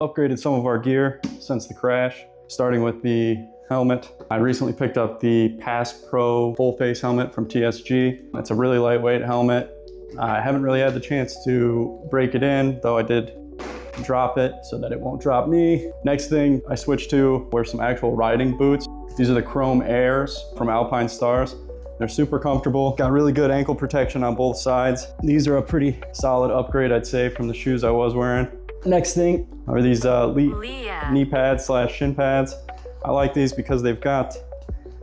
Upgraded some of our gear since the crash, starting with the helmet. I recently picked up the Pass Pro full face helmet from TSG. It's a really lightweight helmet. I haven't really had the chance to break it in, though I did drop it so that it won't drop me. Next thing I switched to were some actual riding boots. These are the Chrome Airs from Alpinestars. They're super comfortable, got really good ankle protection on both sides. These are a pretty solid upgrade, I'd say, from the shoes I was wearing. Next thing are these Elite knee pads / shin pads. I like these because they've got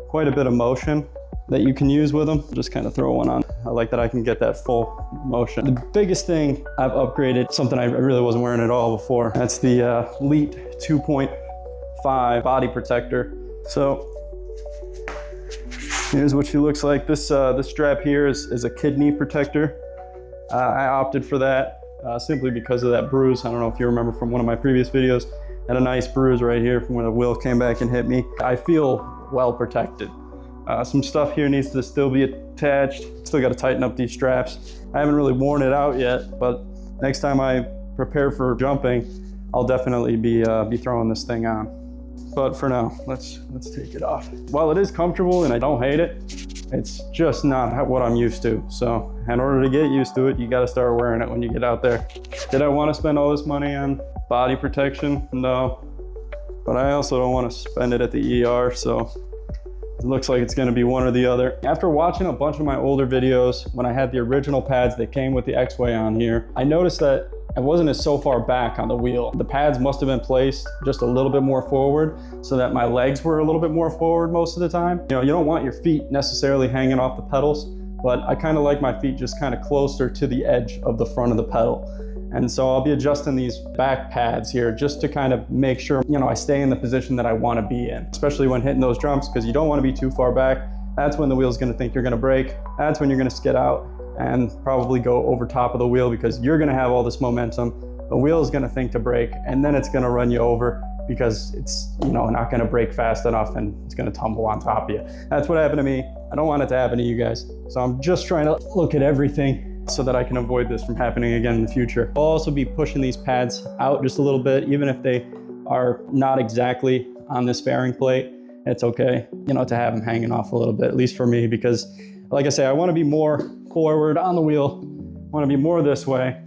quite a bit of motion that you can use with them. Just kind of throw one on. I like that I can get that full motion. The biggest thing I've upgraded, something I really wasn't wearing at all before, that's the Elite 2.5 body protector. So here's what she looks like. This strap here is a kidney protector. I opted for that simply because of that bruise. I don't know if you remember from one of my previous videos. I had a nice bruise right here from where the wheel came back and hit me. I feel well protected. Some stuff here needs to still be attached. Still got to tighten up these straps. I haven't really worn it out yet, but next time I prepare for jumping, I'll definitely be throwing this thing on. But for now, let's take it off. While it is comfortable and I don't hate it, it's just not what I'm used to. So in order to get used to it, you gotta start wearing it when you get out there. Did I wanna spend all this money on body protection? No, but I also don't wanna spend it at the ER, so it looks like it's gonna be one or the other. After watching a bunch of my older videos, when I had the original pads that came with the X-Way on here, I noticed that I wasn't so far back on the wheel. The pads must have been placed just a little bit more forward so that my legs were a little bit more forward most of the time. You know, you don't want your feet necessarily hanging off the pedals, but I kind of like my feet just kind of closer to the edge of the front of the pedal. And so I'll be adjusting these back pads here just to kind of make sure, you know, I stay in the position that I want to be in, especially when hitting those jumps, because you don't want to be too far back. That's when the wheel's going to think you're going to brake. That's when you're going to skid out and probably go over top of the wheel because you're gonna have all this momentum. The wheel is gonna think to brake, and then it's gonna run you over because it's, you know, not gonna brake fast enough and it's gonna tumble on top of you. That's what happened to me. I don't want it to happen to you guys. So I'm just trying to look at everything so that I can avoid this from happening again in the future. I'll also be pushing these pads out just a little bit, even if they are not exactly on this fairing plate. It's okay, you know, to have them hanging off a little bit, at least for me, because like I say, I wanna be more forward on the wheel. I want to be more this way,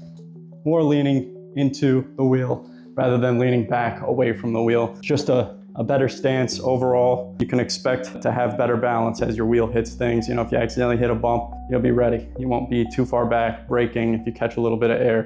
more leaning into the wheel rather than leaning back away from the wheel. Just a better stance overall. You can expect to have better balance as your wheel hits things. You know, if you accidentally hit a bump, you'll be ready. You won't be too far back braking if you catch a little bit of air.